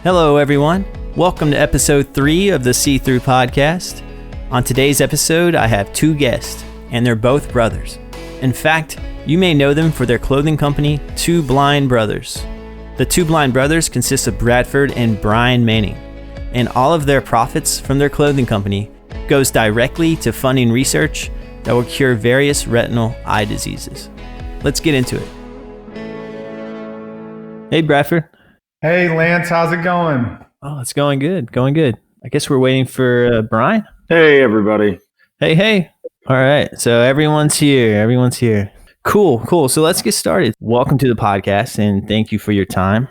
Hello, everyone. Welcome to episode 3 of the See Through podcast. On today's episode, I have 2 guests, and they're both brothers. In fact, you may know them for their clothing company, Two Blind Brothers. The Two Blind Brothers consist of Bradford and Bryan Manning, and all of their profits from their clothing company goes directly to funding research that will cure various retinal eye diseases. Let's get into it. Hey, Bradford. Hey, Lance, how's it going? Oh, it's going good. I guess we're waiting for Bryan. Hey, everybody. Hey. All right. So everyone's here. Cool. So let's get started. Welcome to the podcast, and thank you for your time.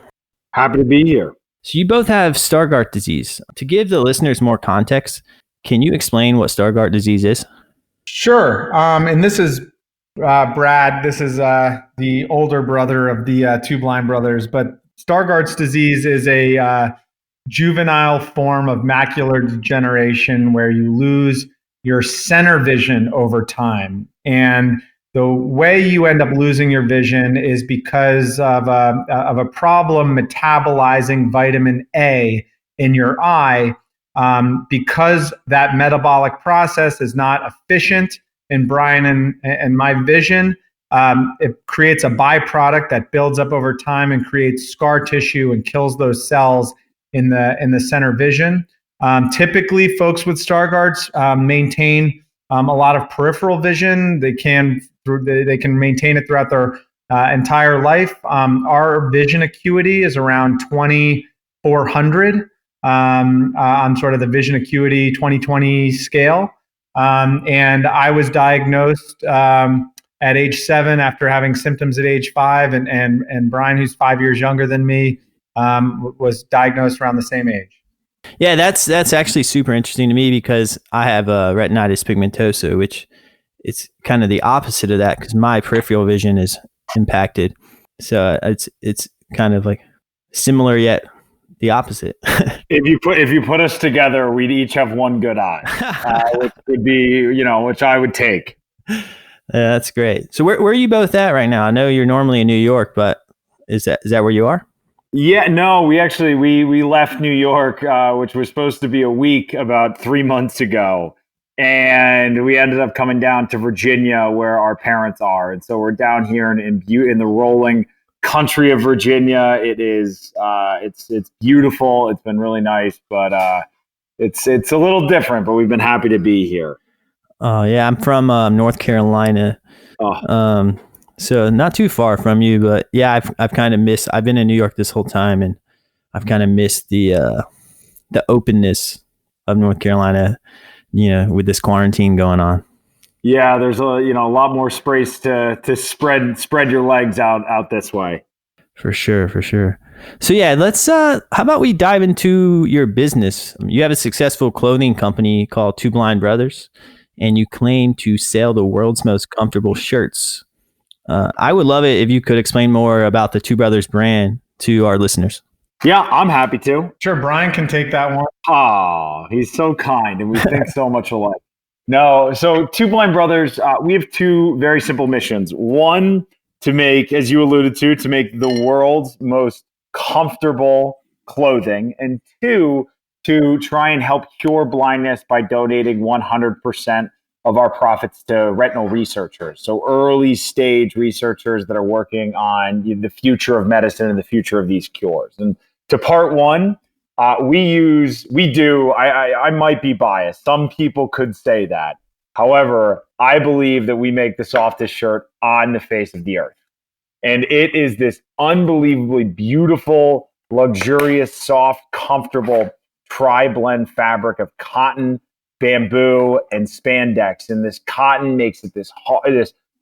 Happy to be here. So you both have Stargardt disease. To give the listeners more context, can you explain what Stargardt disease is? Sure. And this is Brad. This is the older brother of the Two Blind Brothers. But Stargardt's disease is a juvenile form of macular degeneration where you lose your center vision over time. And the way you end up losing your vision is because of a problem metabolizing vitamin A in your eye. Because that metabolic process is not efficient in Bryan and my vision, it creates a byproduct that builds up over time and creates scar tissue and kills those cells in the center vision. Typically, folks with Stargardt's maintain a lot of peripheral vision. They can maintain it throughout their entire life. Our vision acuity is around 2400 on sort of the vision acuity 20/20 scale. And I was diagnosed at age 7 after having symptoms at age 5, and Bryan, who's 5 years younger than me, was diagnosed around the same age. Yeah, that's actually super interesting to me because I have retinitis pigmentosa, which it's kind of the opposite of that because my peripheral vision is impacted. So it's kind of like similar yet the opposite. If you put us together, we'd each have one good eye, which would be, which I would take. Yeah, that's great. So where are you both at right now? I know you're normally in New York, but is that where you are? Yeah, no, we left New York, which was supposed to be a week about 3 months ago. And we ended up coming down to Virginia where our parents are. And so we're down here in the rolling country of Virginia. It is, it's beautiful. It's been really nice, but it's a little different, but we've been happy to be here. Oh yeah, I'm from North Carolina, so not too far from you. But yeah, I've kind of missed. I've been in New York this whole time, and I've kind of missed the openness of North Carolina. With this quarantine going on. Yeah, there's a lot more space to spread your legs out this way. For sure. So yeah, let's how about we dive into your business? You have a successful clothing company called Two Blind Brothers, and you claim to sell the world's most comfortable shirts. I would love it if you could explain more about the Two Brothers brand to our listeners. Yeah, I'm happy to. Sure, Bryan can take that one. Oh, he's so kind, and we think so much alike. No, so Two Blind Brothers, we have 2 very simple missions. One, to make, as you alluded to make the world's most comfortable clothing. And 2, to try and help cure blindness by donating 100% of our profits to retinal researchers. So early stage researchers that are working on the future of medicine and the future of these cures. And to part 1, I might be biased. Some people could say that. However, I believe that we make the softest shirt on the face of the earth. And it is this unbelievably beautiful, luxurious, soft, comfortable tri-blend fabric of cotton, bamboo, and spandex. And this cotton makes it this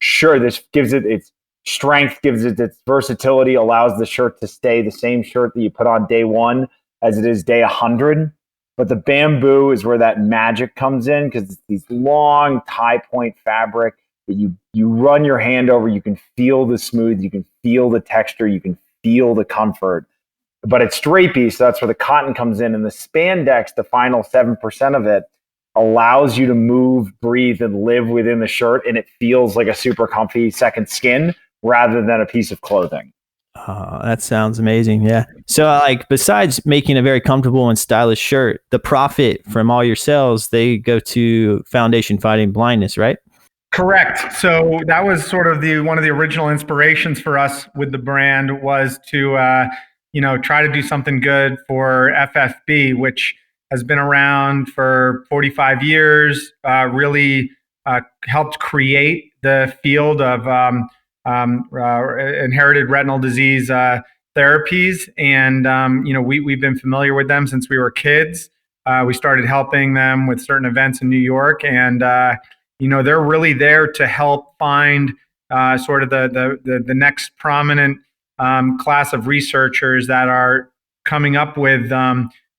shirt. This gives it its strength, gives it its versatility, allows the shirt to stay the same shirt that you put on day 1 as it is day 100. But the bamboo is where that magic comes in because it's these long tie point fabric that you run your hand over. You can feel the smooth, you can feel the texture, you can feel the comfort. But it's drapey, so that's where the cotton comes in. And the spandex, the final 7% of it, allows you to move, breathe, and live within the shirt, and it feels like a super comfy second skin rather than a piece of clothing. That sounds amazing. Yeah. So, like, besides making a very comfortable and stylish shirt, the profit from all your sales, they go to Foundation Fighting Blindness, right? Correct. So that was sort of the one of the original inspirations for us with the brand was to try to do something good for FFB, which has been around for 45 years. Really helped create the field of inherited retinal disease therapies, and we've been familiar with them since we were kids. We started helping them with certain events in New York, and they're really there to help find sort of the next prominent class of researchers that are coming up with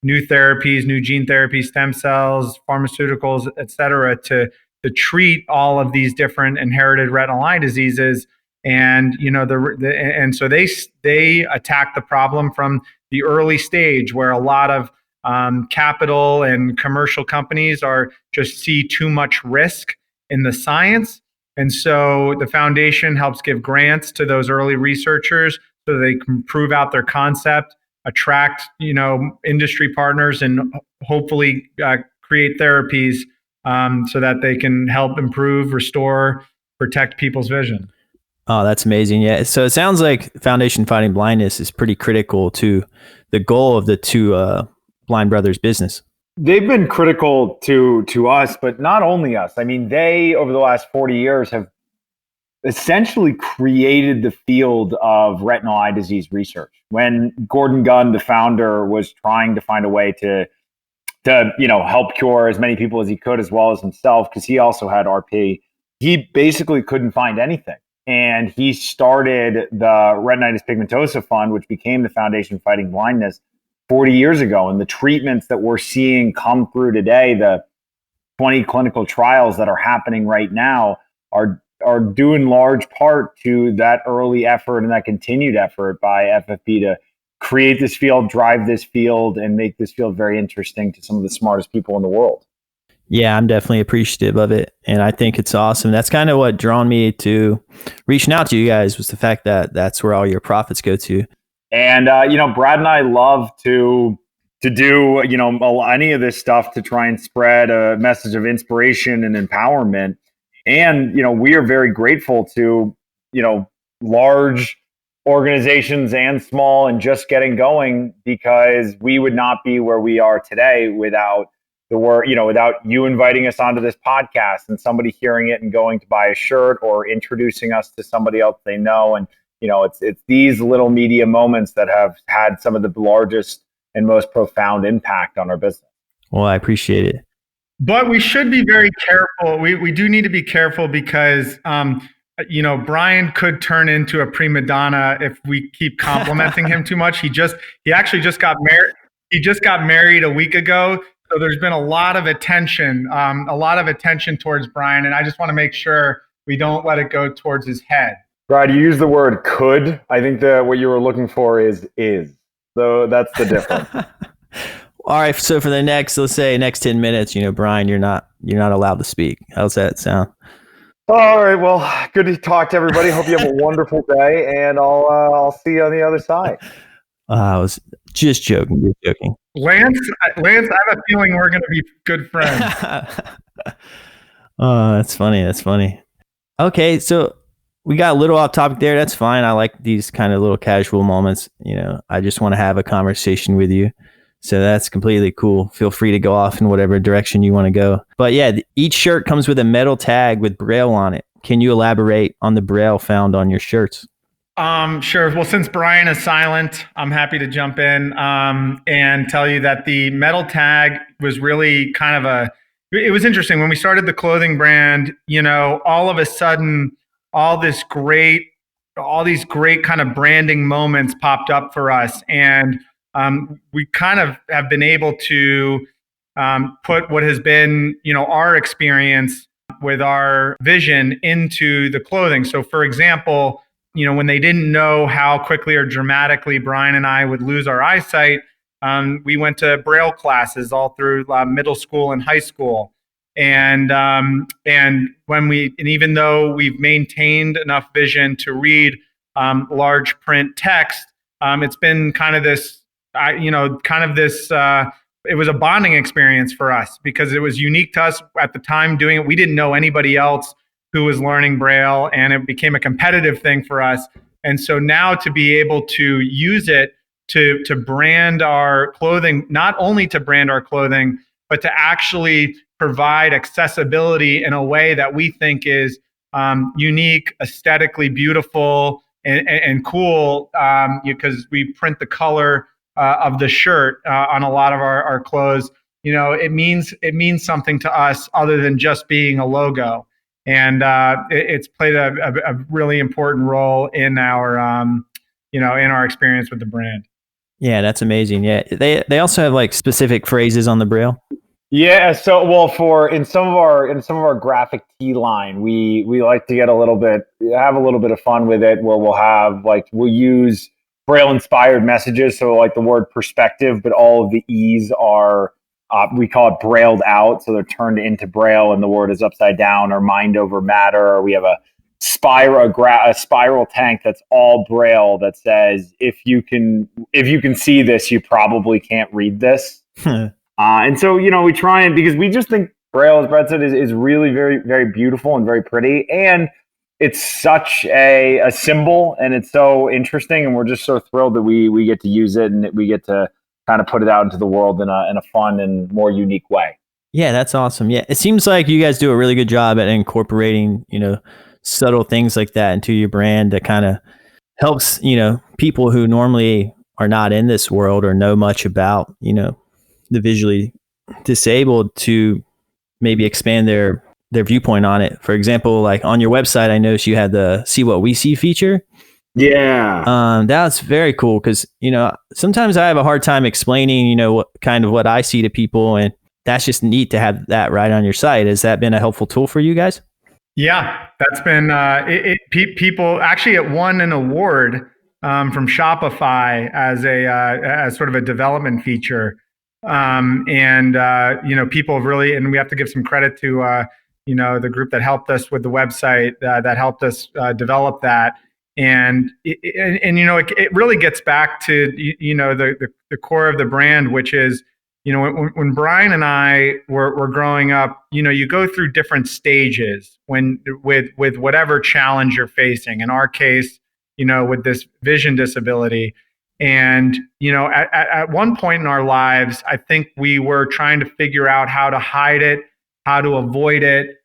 new therapies, new gene therapy, stem cells, pharmaceuticals, et cetera, to treat all of these different inherited retinal eye diseases. And and so they attack the problem from the early stage, where a lot of capital and commercial companies are just see too much risk in the science. And so the foundation helps give grants to those early researchers so they can prove out their concept, attract, industry partners, and hopefully create therapies so that they can help improve, restore, protect people's vision. Oh, that's amazing. Yeah. So it sounds like Foundation Fighting Blindness is pretty critical to the goal of the two blind brothers business. They've been critical to us, but not only us. I mean, they, over the last 40 years, have essentially created the field of retinal eye disease research. When Gordon Gunn, the founder, was trying to find a way to help cure as many people as he could, as well as himself, because he also had RP, he basically couldn't find anything. And he started the Retinitis Pigmentosa Fund, which became the Foundation Fighting Blindness 40 years ago. And the treatments that we're seeing come through today, the 20 clinical trials that are happening right now, are due in large part to that early effort and that continued effort by FFB to create this field, drive this field, and make this field very interesting to some of the smartest people in the world. Yeah, I'm definitely appreciative of it. And I think it's awesome. That's kind of what drawn me to reaching out to you guys, was the fact that that's where all your profits go to. And, Brad and I love to do, any of this stuff to try and spread a message of inspiration and empowerment. And, we are very grateful to, large organizations and small and just getting going, because we would not be where we are today without the work, without you inviting us onto this podcast and somebody hearing it and going to buy a shirt or introducing us to somebody else they know. And, it's these little media moments that have had some of the largest and most profound impact on our business. Well, I appreciate it. But we should be very careful. We do need to be careful because, Bryan could turn into a prima donna if we keep complimenting him too much. He actually just got married. He just got married a week ago. So there's been a lot of attention towards Bryan. And I just want to make sure we don't let it go towards his head. Brad, you used the word could. I think that what you were looking for is. So that's the difference. All right. So for the next 10 minutes, Bryan, you're not allowed to speak. How's that sound? All right. Well, good to talk to everybody. Hope you have a wonderful day, and I'll see you on the other side. I was just joking. Lance, I have a feeling we're going to be good friends. Oh, that's funny. Okay. So we got a little off topic there. That's fine. I like these kind of little casual moments. I just want to have a conversation with you. So that's completely cool. Feel free to go off in whatever direction you want to go. But yeah, each shirt comes with a metal tag with Braille on it. Can you elaborate on the Braille found on your shirts? Sure. Well, since Bryan is silent, I'm happy to jump in and tell you that the metal tag was really kind of it was interesting. When we started the clothing brand, all of a sudden, all these great kind of branding moments popped up for us. And we kind of have been able to put what has been, our experience with our vision into the clothing. So for example, when they didn't know how quickly or dramatically Bryan and I would lose our eyesight, we went to Braille classes all through middle school and high school. And even though we've maintained enough vision to read large print text. It's been kind of this, it was a bonding experience for us because it was unique to us at the time doing it. We didn't know anybody else who was learning Braille, and it became a competitive thing for us. And so now to be able to use it to brand our clothing, not only to brand our clothing, but to actually provide accessibility in a way that we think is unique, aesthetically beautiful, and cool, because we print the color of the shirt on a lot of our clothes. It means something to us other than just being a logo, and it's played a really important role in our in our experience with the brand. Yeah, that's amazing. Yeah, they also have like specific phrases on the Braille. Yeah, so in some of our graphic tee line, we like to have a little bit of fun with it, where we'll use Braille inspired messages, so like the word perspective, but all of the E's are we call it brailled out, so they're turned into Braille, and the word is upside down, or mind over matter, or we have a spiral tank that's all Braille that says if you can see this, you probably can't read this. And so, we try because we just think Braille, as Brad said, is really very, very beautiful and very pretty. And it's such a symbol, and it's so interesting. And we're just so thrilled that we get to use it, and we get to kind of put it out into the world in a fun and more unique way. Yeah, that's awesome. Yeah, it seems like you guys do a really good job at incorporating, subtle things like that into your brand that kind of helps, people who normally are not in this world or know much about, the visually disabled to maybe expand their viewpoint on it. For example, like on your website, I noticed you had the See What We See feature. Yeah. That's very cool because, sometimes I have a hard time explaining, what I see to people, and that's just neat to have that right on your site. Has that been a helpful tool for you guys? Yeah, that's been people actually it won an award from Shopify as sort of a development feature. People have really, and we have to give some credit to the group that helped us with the website, that helped us develop that. And it really gets back to the core of the brand, which is when Bryan and I were growing up, you go through different stages with whatever challenge you're facing. In our case, with this vision disability. And, at one point in our lives, I think we were trying to figure out how to hide it, how to avoid it.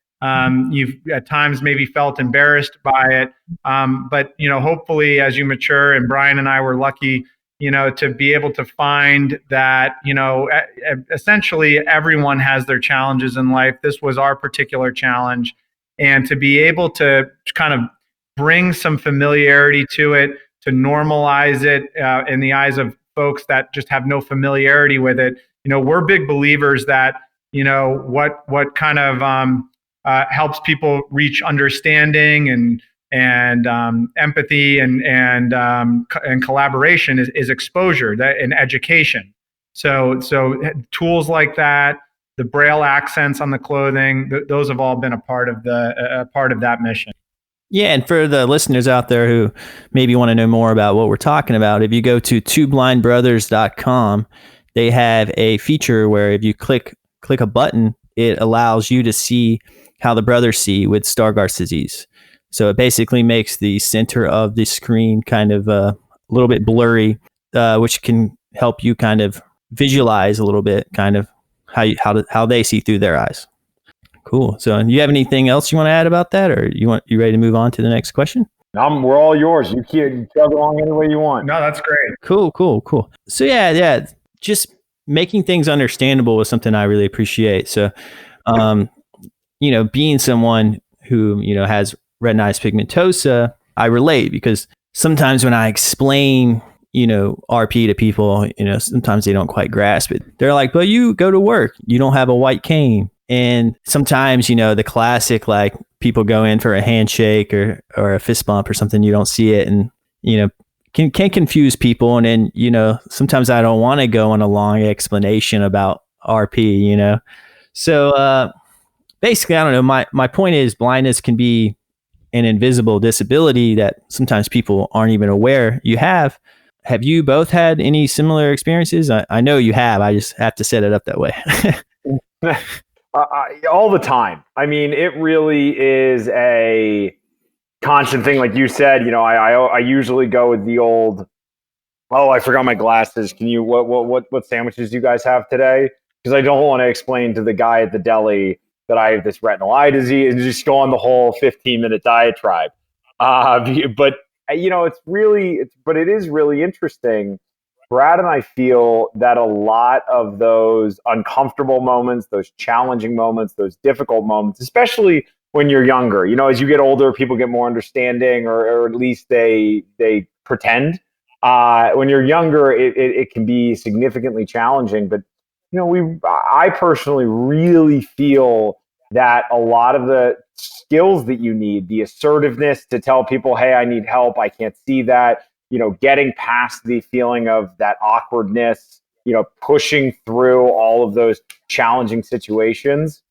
You've at times maybe felt embarrassed by it. But hopefully as you mature, and Bryan and I were lucky, to be able to find that, essentially everyone has their challenges in life. This was our particular challenge. And to be able to kind of bring some familiarity to it, to normalize it in the eyes of folks that just have no familiarity with it. We're big believers that, what kind of helps people reach understanding and empathy and collaboration is exposure and education. So tools like that, the Braille accents on the clothing, those have all been a part of that mission. Yeah, and for the listeners out there who maybe want to know more about what we're talking about, if you go to twoblindbrothers.com, they have a feature where if you click a button, it allows you to see how the brothers see with Stargardt's disease. So it basically makes the center of the screen kind of a little bit blurry, which can help you kind of visualize a little bit kind of how they see through their eyes. Cool. So, do you have anything else you want to add about that, or you ready to move on to the next question? We're all yours. You can chug along any way you want. No, that's great. Cool. So yeah, just making things understandable is something I really appreciate. So, being someone who has retinitis pigmentosa, I relate because sometimes when I explain RP to people, sometimes they don't quite grasp it. They're like, "But you go to work, you don't have a white cane." And sometimes, the classic, like people go in for a handshake or a fist bump or something, you don't see it, and, can confuse people. And then, sometimes I don't want to go on a long explanation about RP, So basically, I don't know. My point is blindness can be an invisible disability that sometimes people aren't even aware you have. Have you both had any similar experiences? I know you have. I just have to set it up that way. All the time. I mean, it really is a constant thing. Like you said, I usually go with the old, oh, I forgot my glasses. Can you, what sandwiches do you guys have today? Because I don't want to explain to the guy at the deli that I have this retinal eye disease and just go on the whole 15-minute diatribe. But it is really interesting. Brad and I feel that a lot of those uncomfortable moments, those challenging moments, those difficult moments, especially when you're younger, as you get older, people get more understanding, or at least they pretend. When you're younger, it can be significantly challenging. But I personally really feel that a lot of the skills that you need, the assertiveness to tell people, hey, I need help, I can't see that, getting past the feeling of that awkwardness, pushing through all of those challenging situations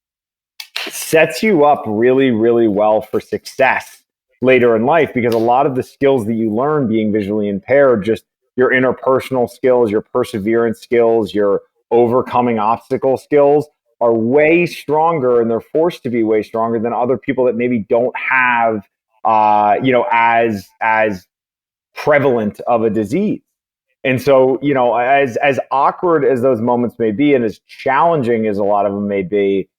sets you up really, really well for success later in life, because a lot of the skills that you learn being visually impaired, just your interpersonal skills, your perseverance skills, your overcoming obstacle skills, are way stronger, and they're forced to be way stronger than other people that maybe don't have as prevalent of a disease. And so, as awkward as those moments may be, and as challenging as a lot of them may be,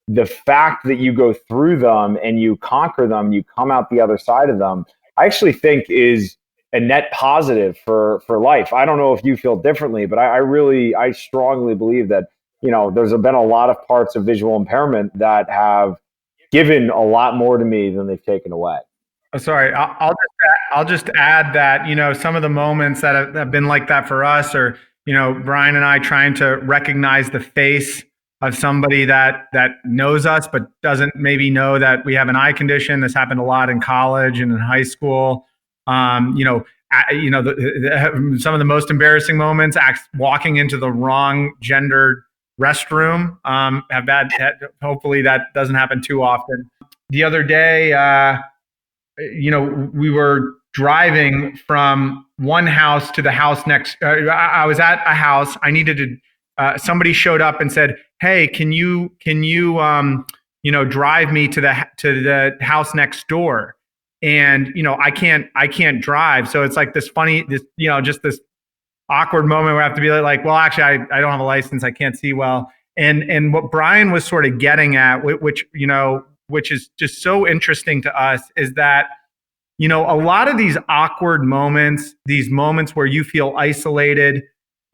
the fact that you go through them and you conquer them, you come out the other side of them, I actually think is a net positive for life. I don't know if you feel differently, but I strongly believe that, there's been a lot of parts of visual impairment that have given a lot more to me than they've taken away. Oh, sorry, I'll just add that, some of the moments that have been like that for us are, Bryan and I trying to recognize the face of somebody that knows us but doesn't maybe know that we have an eye condition. This happened a lot in college and in high school. Some of the most embarrassing moments, walking into the wrong gendered restroom. Hopefully that doesn't happen too often. The other day, we were driving from one house to the house next. I was at a house. I needed to. Somebody showed up and said, "Hey, can you drive me to the house next door?" And I can't drive, so it's like this awkward moment where I have to be like, well, actually, I don't have a license. I can't see well. And what Bryan was sort of getting at, which is just so interesting to us, is that, a lot of these awkward moments, these moments where you feel isolated,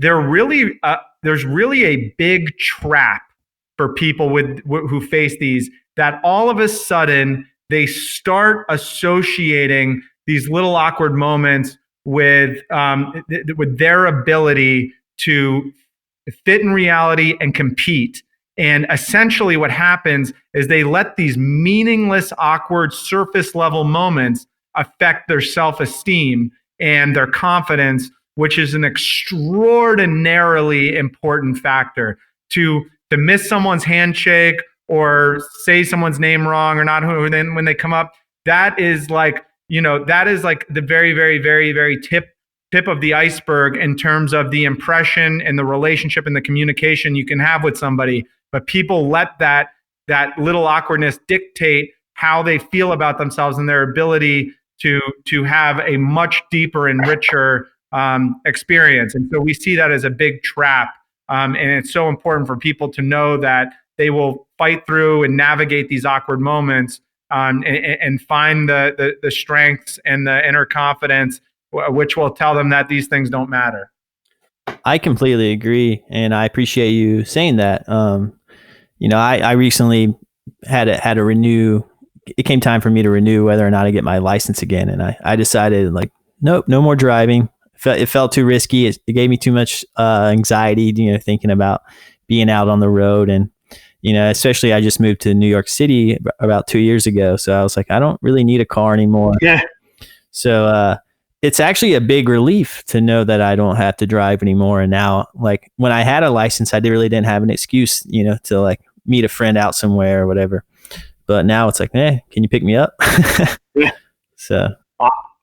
there's really a big trap for people who face these, that all of a sudden they start associating these little awkward moments with their ability to fit in reality and compete. And essentially what happens is they let these meaningless, awkward, surface level moments affect their self-esteem and their confidence, which is an extraordinarily important factor. To miss someone's handshake or say someone's name wrong or not, then when they come up, that is like the very, very, very, very tip of the iceberg in terms of the impression and the relationship and the communication you can have with somebody. But people let that little awkwardness dictate how they feel about themselves and their ability to have a much deeper and richer experience. And so we see that as a big trap. And it's so important for people to know that they will fight through and navigate these awkward moments and find the strengths and the inner confidence, which will tell them that these things don't matter. I completely agree, and I appreciate you saying that. I recently had to renew. It came time for me to renew whether or not I get my license again, and I decided, like, nope, no more driving. It felt too risky. It gave me too much anxiety, thinking about being out on the road, and especially I just moved to New York City about 2 years ago, so I was like, I don't really need a car anymore. Yeah. So it's actually a big relief to know that I don't have to drive anymore. And now, like, when I had a license, I really didn't have an excuse, to like meet a friend out somewhere or whatever. But now it's like, can you pick me up? So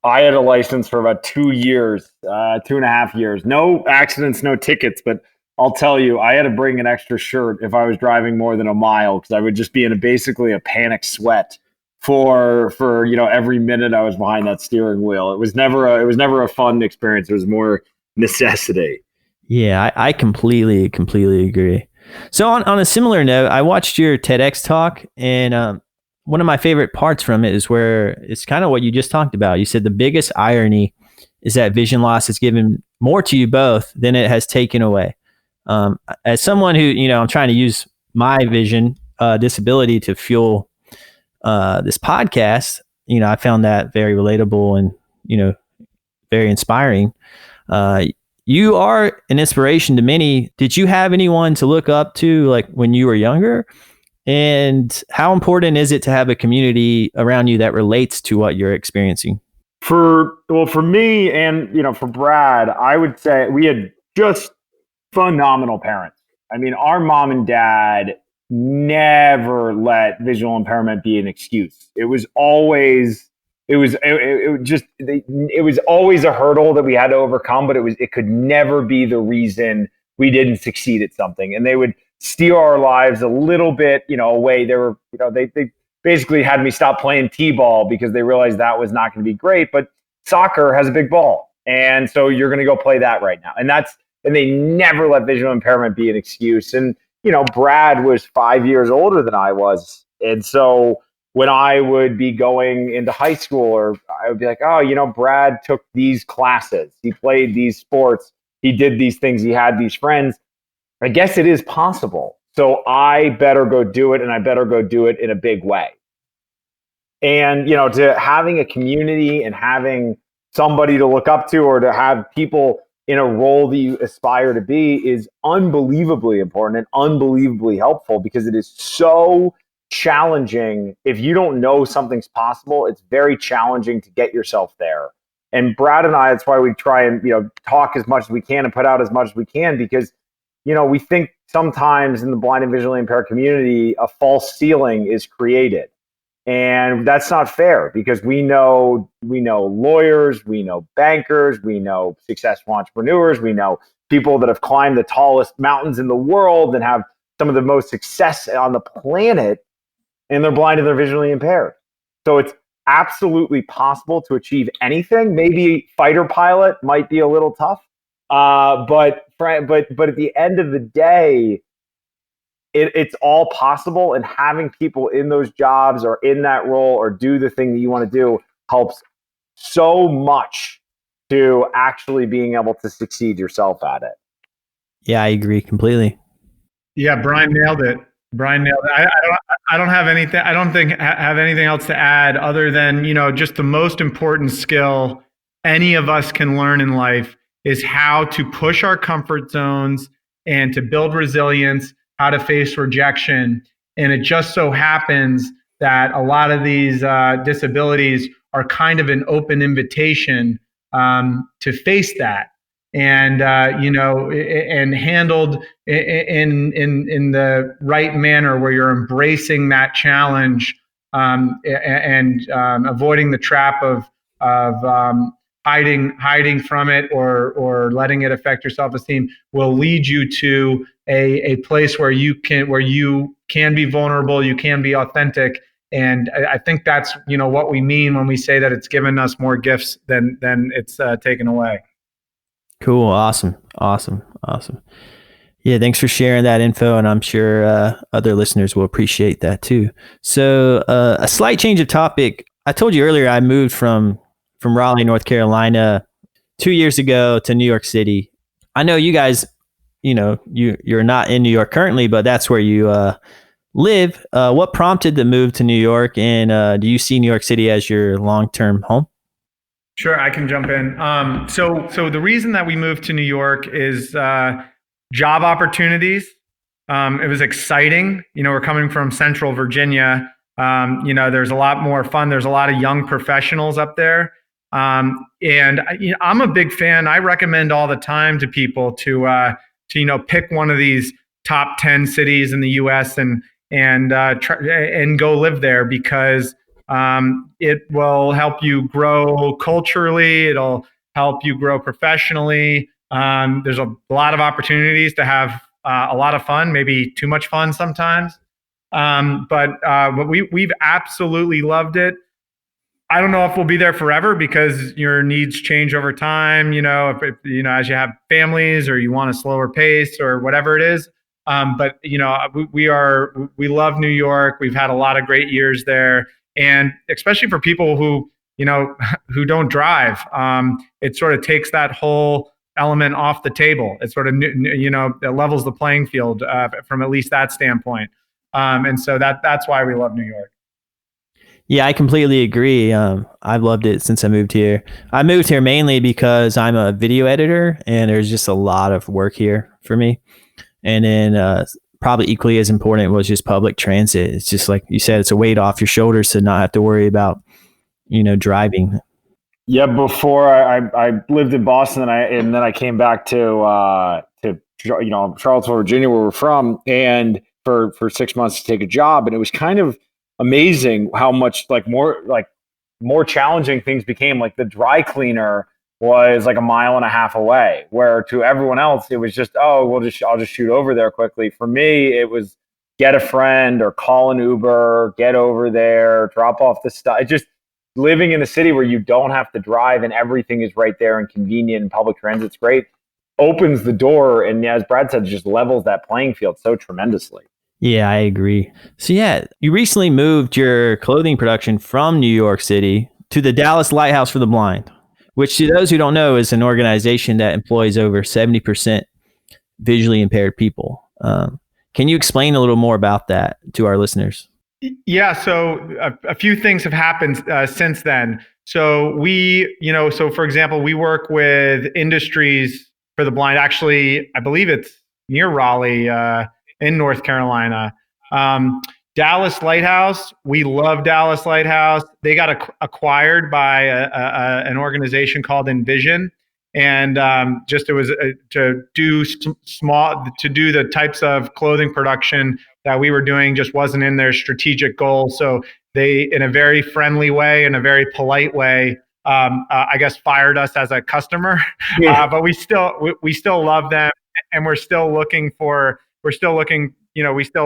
I had a license for about 2 years, 2.5 years. No accidents, no tickets. But I'll tell you, I had to bring an extra shirt if I was driving more than a mile because I would just be in basically a panic sweat for every minute I was behind that steering wheel. It was never a fun experience. It was more necessity. yeah, I completely agree. So on a similar note, I watched your TEDx talk, and one of my favorite parts from it is where it's kind of what you just talked about. You said the biggest irony is that vision loss has given more to you both than it has taken away. As someone who, I'm trying to use my vision disability to fuel this podcast, I found that very relatable and, very inspiring. You are an inspiration to many. Did you have anyone to look up to like when you were younger? And how important is it to have a community around you that relates to what you're experiencing? For me and, for Brad, I would say we had just phenomenal parents. I mean, our mom and dad never let visual impairment be an excuse. It was always it was always a hurdle that we had to overcome, but it could never be the reason we didn't succeed at something. And they would steer our lives a little bit, away. They basically had me stop playing t-ball because they realized that was not going to be great, but soccer has a big ball. And so you're going to go play that right now. And they never let visual impairment be an excuse. And, Brad was 5 years older than I was. And so when I would be going into high school, or I would be like, oh, Brad took these classes, he played these sports, he did these things, he had these friends. I guess it is possible. So I better go do it, and I better go do it in a big way. And, to having a community and having somebody to look up to, or to have people in a role that you aspire to be, is unbelievably important and unbelievably helpful, because it is so challenging. If you don't know something's possible, it's very challenging to get yourself there. And Brad and I, that's why we try and, talk as much as we can and put out as much as we can, because, we think sometimes in the blind and visually impaired community, a false ceiling is created. And that's not fair, because we know lawyers, we know bankers, we know successful entrepreneurs, we know people that have climbed the tallest mountains in the world and have some of the most success on the planet, and they're blind and they're visually impaired. So it's absolutely possible to achieve anything. Maybe fighter pilot might be a little tough, but at the end of the day, it's all possible, and having people in those jobs or in that role or do the thing that you want to do helps so much to actually being able to succeed yourself at it. Yeah, I agree completely. Yeah, Bryan nailed it. I don't have anything. I don't think have anything else to add other than, just the most important skill any of us can learn in life is how to push our comfort zones and to build resilience, how to face rejection. And it just so happens that a lot of these disabilities are kind of an open invitation to face that. And and handled in the right manner, where you're embracing that challenge and avoiding the trap of hiding from it or letting it affect your self-esteem, will lead you to a place where you can be vulnerable, you can be authentic. And I think that's what we mean when we say that it's given us more gifts than it's taken away. Cool. Awesome. Yeah, thanks for sharing that info, and I'm sure other listeners will appreciate that too. So a slight change of topic. I told you earlier I moved from Raleigh, North Carolina 2 years ago to New York City. I know you guys, you're not in New York currently, but that's where you live. What prompted the move to New York, and do you see New York City as your long-term home? Sure, I can jump in. So the reason that we moved to New York is job opportunities. It was exciting. We're coming from Central Virginia. There's a lot more fun. There's a lot of young professionals up there. And I'm a big fan. I recommend all the time to people to pick one of these top 10 cities in the U.S. and go live there, because It will help you grow culturally. It'll help you grow professionally. There's a lot of opportunities to have a lot of fun, maybe too much fun sometimes. But we've absolutely loved it. I don't know if we'll be there forever because your needs change over time. As you have families or you want a slower pace or whatever it is. But we love New York. We've had a lot of great years there, and especially for people who who don't drive, it sort of takes that whole element off the table. It sort of it levels the playing field from at least that standpoint. And so that's why we love New York. Yeah, I completely agree. I've loved it since I moved here. I moved here mainly because I'm a video editor and there's just a lot of work here for me. And then probably equally as important was just public transit. It's just like you said, it's a weight off your shoulders to not have to worry about, driving. Yeah, before I lived in Boston and then I came back to Charlottesville, Virginia, where we're from, and for 6 months to take a job, and it was kind of amazing how much more challenging things became. Like the dry cleaner was like a mile and a half away, where to everyone else it was just, I'll just shoot over there quickly. For me, it was get a friend or call an Uber, get over there, drop off the stuff. It just living in a city where you don't have to drive and everything is right there and convenient and public transit's great opens the door, and as Brad said, just levels that playing field so tremendously. Yeah, I agree. So yeah, you recently moved your clothing production from New York City to the Dallas Lighthouse for the Blind, which to those who don't know is an organization that employs over 70% visually impaired people. Can you explain a little more about that to our listeners? Yeah, so a few things have happened since then. So so for example, we work with Industries for the Blind. Actually, I believe it's near Raleigh in North Carolina. Dallas Lighthouse, we love Dallas Lighthouse. They got acquired by an organization called Envision. And it was to do the types of clothing production that we were doing just wasn't in their strategic goal. So they, in a very friendly way, in a very polite way, I guess fired us as a customer. Yeah. But we still love them, and we still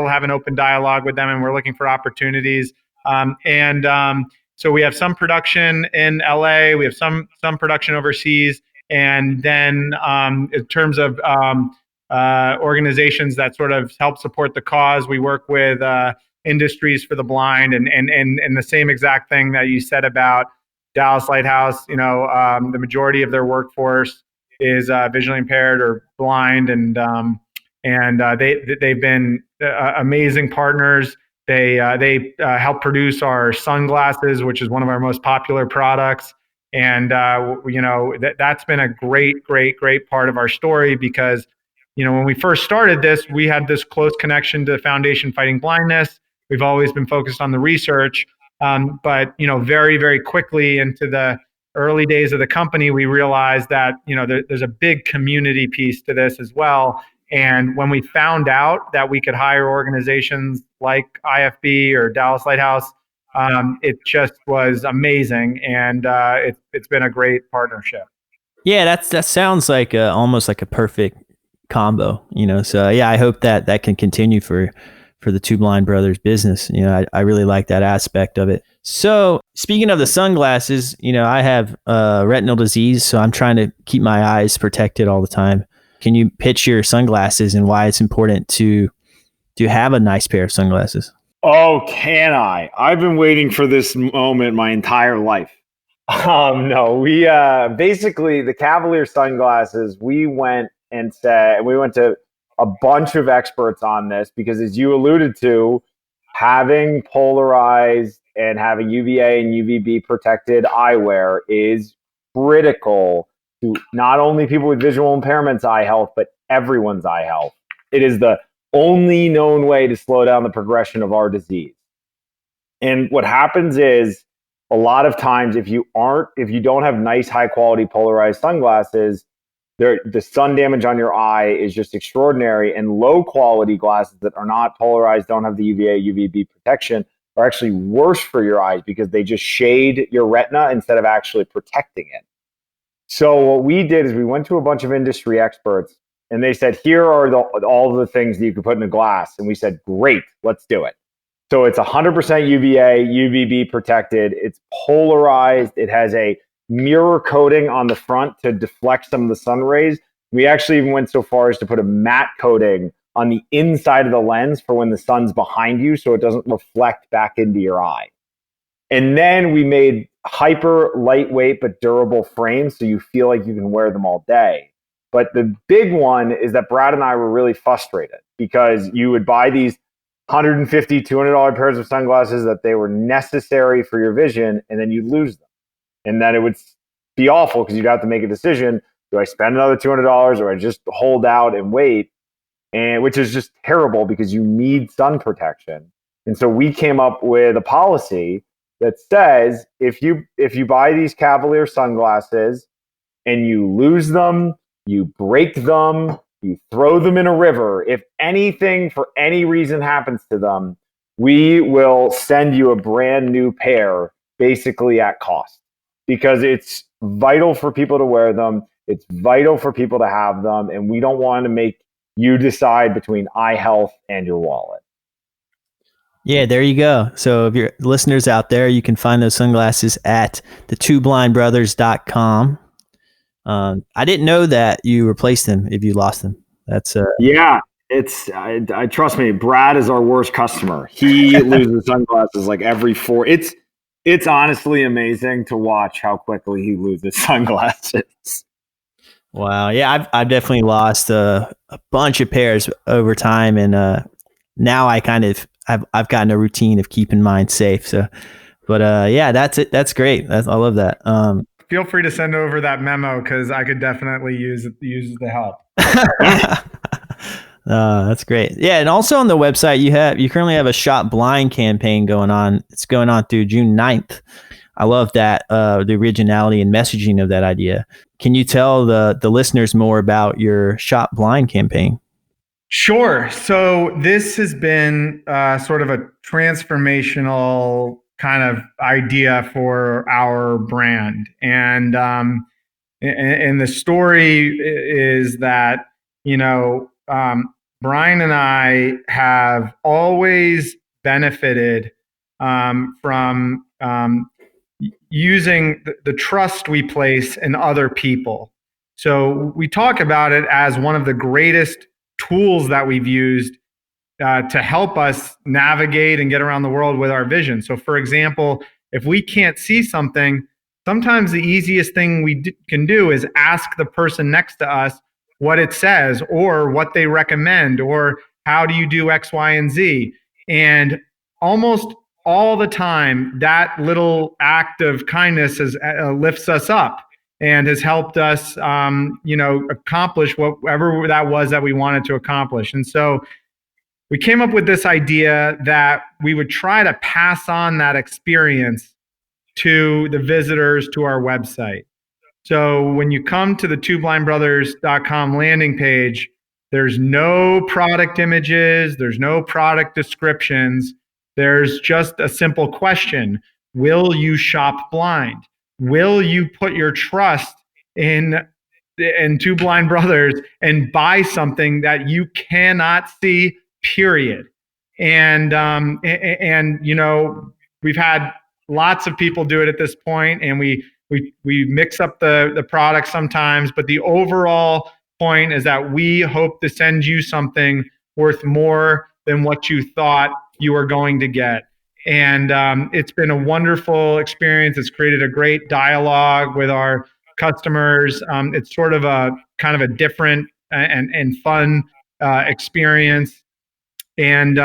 have an open dialogue with them, and we're looking for opportunities. So we have some production in LA, we have some production overseas. And then in terms of organizations that sort of help support the cause, we work with Industries for the Blind, and the same exact thing that you said about Dallas Lighthouse. The majority of their workforce is visually impaired or blind, and they've been amazing partners. They help produce our sunglasses, which is one of our most popular products. And that's been a great part of our story, because when we first started this, we had this close connection to Foundation Fighting Blindness. We've always been focused on the research, but very quickly into the early days of the company, we realized that there's a big community piece to this as well. And when we found out that we could hire organizations like IFB or Dallas Lighthouse, it just was amazing, and it's been a great partnership. Yeah, that sounds like almost like a perfect combo, So yeah, I hope that can continue for the Two Blind Brothers business. I really like that aspect of it. So speaking of the sunglasses, I have retinal disease, so I'm trying to keep my eyes protected all the time. Can you pitch your sunglasses and why it's important to have a nice pair of sunglasses? Oh, can I? I've been waiting for this moment my entire life. No, we basically the Cavalier sunglasses, we went to a bunch of experts on this, because as you alluded to, having polarized and having UVA and UVB protected eyewear is critical to not only people with visual impairments eye health, but everyone's eye health. It is the only known way to slow down the progression of our disease. And what happens is, a lot of times, if you don't have nice, high quality polarized sunglasses, the sun damage on your eye is just extraordinary. And low quality glasses that are not polarized, don't have the UVA, UVB protection, are actually worse for your eyes because they just shade your retina instead of actually protecting it. So what we did is we went to a bunch of industry experts and they said, here are all of the things that you could put in a glass. And we said, great, let's do it. So it's 100% UVA, UVB protected. It's polarized. It has a mirror coating on the front to deflect some of the sun rays. We actually even went so far as to put a matte coating on the inside of the lens for when the sun's behind you so it doesn't reflect back into your eye. And then we made hyper lightweight but durable frames so you feel like you can wear them all day. But the big one is that Brad and I were really frustrated because you would buy these $150, $200 pairs of sunglasses that they were necessary for your vision, and then you'd lose them. And then it would be awful because you'd have to make a decision. Do I spend another $200 or I just hold out and wait? And which is just terrible because you need sun protection. And so we came up with a policy that says if you buy these Cavalier sunglasses and you lose them, you break them, you throw them in a river, if anything for any reason happens to them, we will send you a brand new pair basically at cost because it's vital for people to wear them. It's vital for people to have them. And we don't want to make you decide between eye health and your wallet. Yeah, there you go. So if your listeners out there, you can find those sunglasses at the2blindbrothers.com. I didn't know that you replaced them if you lost them. That's yeah. I trust me. Brad is our worst customer. He loses sunglasses like every 4. It's honestly amazing to watch how quickly he loses sunglasses. Wow. Yeah, I've definitely lost a bunch of pairs over time, and now I kind of I've gotten a routine of keeping mine safe. So, but yeah, that's it. That's great. I love that. Feel free to send over that memo because I could definitely use the help. That's great. Yeah, and also on the website you currently have a Shop Blind campaign going on. It's going on through June 9th. I love that the originality and messaging of that idea. Can you tell the listeners more about your Shop Blind campaign? Sure. So this has been sort of a transformational kind of idea for our brand, and the story is that Bryan and I have always benefited from using the trust we place in other people. So we talk about it as one of the greatest tools that we've used to help us navigate and get around the world with our vision. So for example, if we can't see something, sometimes the easiest thing we can do is ask the person next to us what it says or what they recommend or how do you do X, Y, and Z. And almost all the time, that little act of kindness lifts us up and has helped us, accomplish whatever that was that we wanted to accomplish. And so we came up with this idea that we would try to pass on that experience to the visitors to our website. So when you come to the twoblindbrothers.com landing page, there's no product images, there's no product descriptions. There's just a simple question. Will you shop blind? Will you put your trust in Two Blind Brothers and buy something that you cannot see, period? And we've had lots of people do it at this point, and we mix up the products sometimes, but the overall point is that we hope to send you something worth more than what you thought you were going to get. And it's been a wonderful experience. It's created a great dialogue with our customers. It's sort of a kind of a different and fun experience. And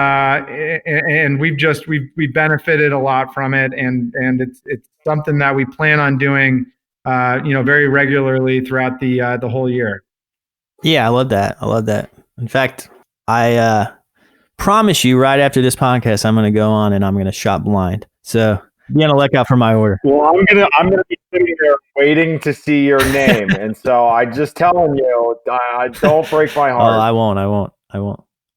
we've benefited a lot from it, and it's something that we plan on doing, very regularly throughout the whole year. Yeah, I love that. In fact, I promise you, right after this podcast, I'm going to go on and I'm going to shop blind. So be on the lookout for my order. Well, I'm gonna be sitting there waiting to see your name, and so I just telling you, don't break my heart. Oh, I won't. I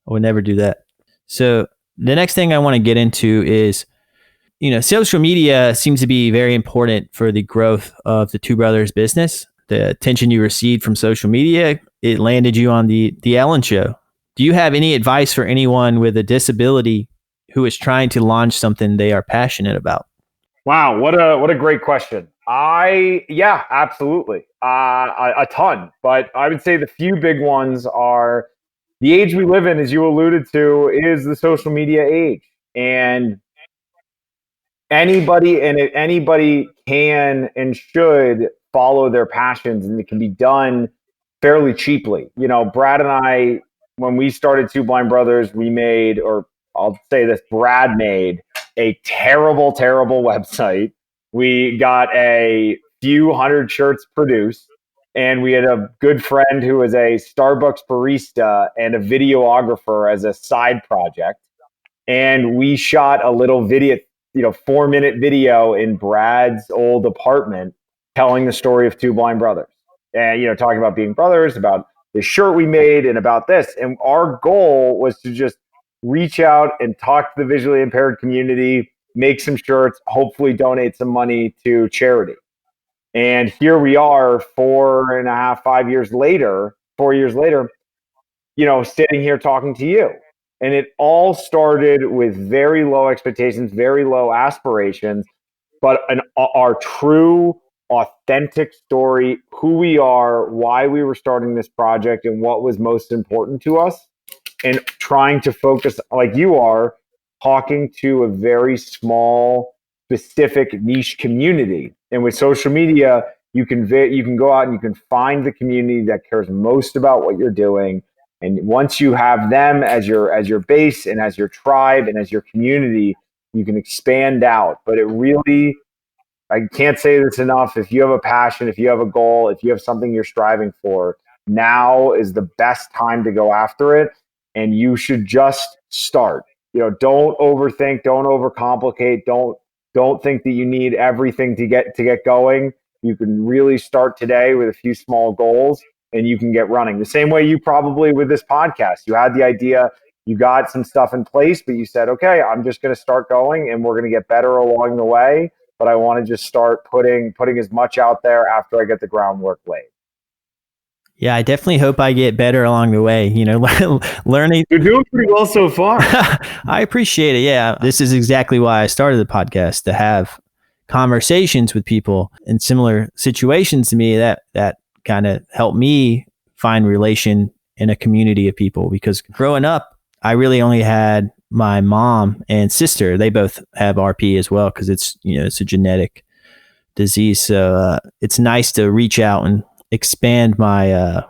would never do that. So the next thing I want to get into is social media seems to be very important for the growth of the Two Brothers business. The attention you received from social media, it landed you on the Ellen Show. Do you have any advice for anyone with a disability who is trying to launch something they are passionate about? Wow, what a great question. Yeah, absolutely. A ton, but I would say the few big ones are the age we live in, as you alluded to, is the social media age. And anybody can and should follow their passions, and it can be done fairly cheaply. Brad and I, when we started Two Blind Brothers, we made, or I'll say this, Brad made a terrible website. We got a few hundred shirts produced, and we had a good friend who was a Starbucks barista and a videographer as a side project. And we shot a little video, 4-minute video in Brad's old apartment telling the story of Two Blind Brothers. And, talking about being brothers, about the shirt we made, and about this. And our goal was to just reach out and talk to the visually impaired community, make some shirts, hopefully donate some money to charity. And here we are 4.5, 5 years later, 4 years later, sitting here talking to you. And it all started with very low expectations, very low aspirations, but our true, authentic story, who we are, why we were starting this project, and what was most important to us, and trying to focus, like you are, talking to a very small, specific niche community. And with social media, you can go out and you can find the community that cares most about what you're doing. And once you have them as your base and as your tribe and as your community, you can expand out. But it really, I can't say this enough. If you have a passion, if you have a goal, if you have something you're striving for, now is the best time to go after it. And you should just start. Don't overthink, don't overcomplicate, don't think that you need everything to get going. You can really start today with a few small goals, and you can get running. The same way you probably with this podcast, you had the idea, you got some stuff in place, but you said, okay, I'm just going to start going, and we're going to get better along the way. But I want to just start putting as much out there after I get the groundwork laid. Yeah, I definitely hope I get better along the way. Learning. You're doing pretty well so far. I appreciate it. Yeah, this is exactly why I started the podcast, to have conversations with people in similar situations to me that kind of helped me find relation in a community of people. Because growing up, I really only had my mom and sister. They both have RP as well, because it's a genetic disease. So it's nice to reach out and expand my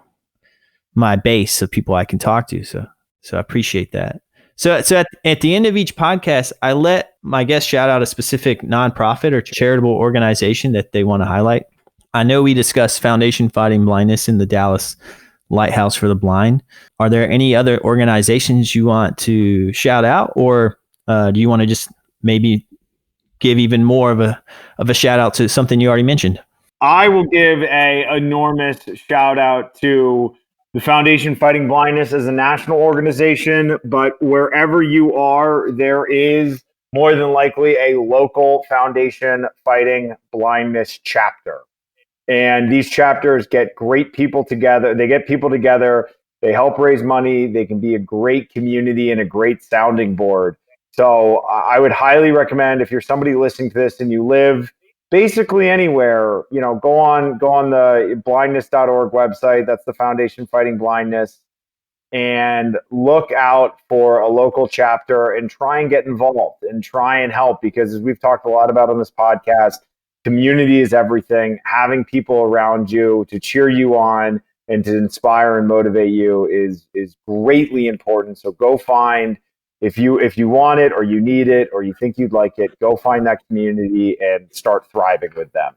my base of people I can talk to. So I appreciate that. So at the end of each podcast, I let my guests shout out a specific nonprofit or charitable organization that they want to highlight. I know we discussed Foundation Fighting Blindness in the Dallas Lighthouse for the Blind. Are there any other organizations you want to shout out, or do you want to just maybe give even more of a shout out to something you already mentioned? I will give a enormous shout out to the Foundation Fighting Blindness as a national organization, but wherever you are, there is more than likely a local Foundation Fighting Blindness chapter. And these chapters get great people together. They get people together. They help raise money. They can be a great community and a great sounding board. So I would highly recommend, if you're somebody listening to this and you live basically anywhere, go on the blindness.org website. That's the Foundation Fighting Blindness. And look out for a local chapter and try and get involved and try and help, because as we've talked a lot about on this podcast, community is everything. Having people around you to cheer you on and to inspire and motivate you is greatly important. So go find, if you want it or you need it or you think you'd like it, go find that community and start thriving with them.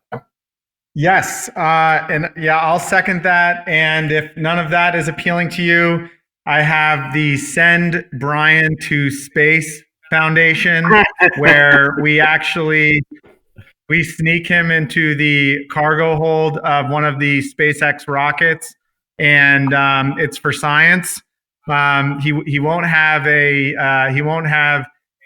Yes. And yeah, I'll second that. And if none of that is appealing to you, I have the Send Bryan to Space Foundation, where we sneak him into the cargo hold of one of the SpaceX rockets, and it's for science. He won't have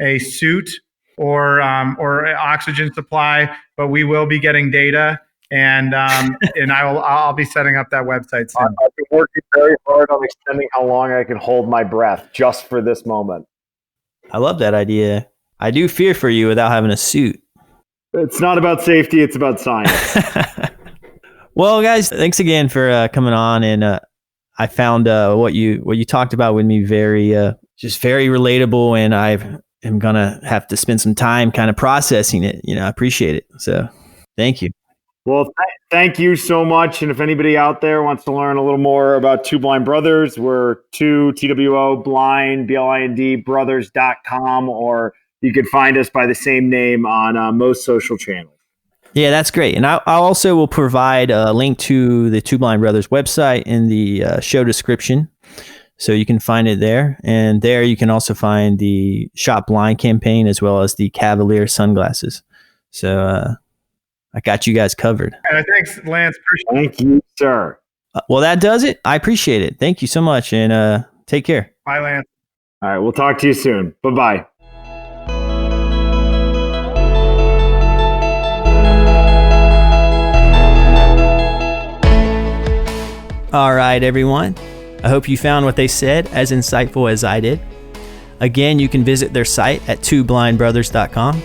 a suit or oxygen supply, but we will be getting data, and I'll be setting up that website soon. I've been working very hard on extending how long I can hold my breath just for this moment. I love that idea. I do fear for you without having a suit. It's not about safety, it's about science. Well, guys, thanks again for coming on, and I found what you talked about with me very relatable, and I am gonna have to spend some time kind of processing it. I appreciate it. So, thank you. Well, thank you so much. And if anybody out there wants to learn a little more about Two Blind Brothers, we're TWO Blind, BLIND, brothers.com, or you could find us by the same name on most social channels. Yeah, that's great. And I also will provide a link to the Two Blind Brothers website in the show description. So you can find it there. And there you can also find the Shop Blind campaign as well as the Cavalier sunglasses. So I got you guys covered. Thanks, Lance. Thank you, sir. Well, that does it. I appreciate it. Thank you so much. And take care. Bye, Lance. All right. We'll talk to you soon. Bye-bye. All right, everyone. I hope you found what they said as insightful as I did. Again, you can visit their site at twoblindbrothers.com.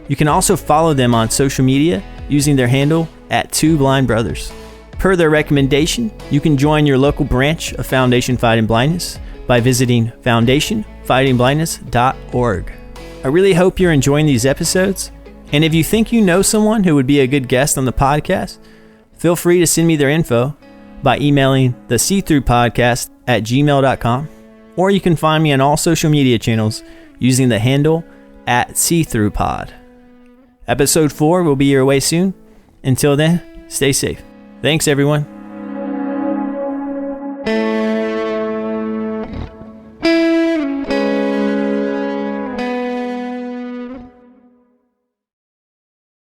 You can also follow them on social media using their handle at @2blindbrothers. Per their recommendation, you can join your local branch of Foundation Fighting Blindness by visiting foundationfightingblindness.org. I really hope you're enjoying these episodes. And if you think you know someone who would be a good guest on the podcast, feel free to send me their info by emailing the seethroughpodcast at gmail.com, or you can find me on all social media channels using the handle at seethroughpod. Episode 4 will be your way soon. Until then, stay safe. Thanks, everyone.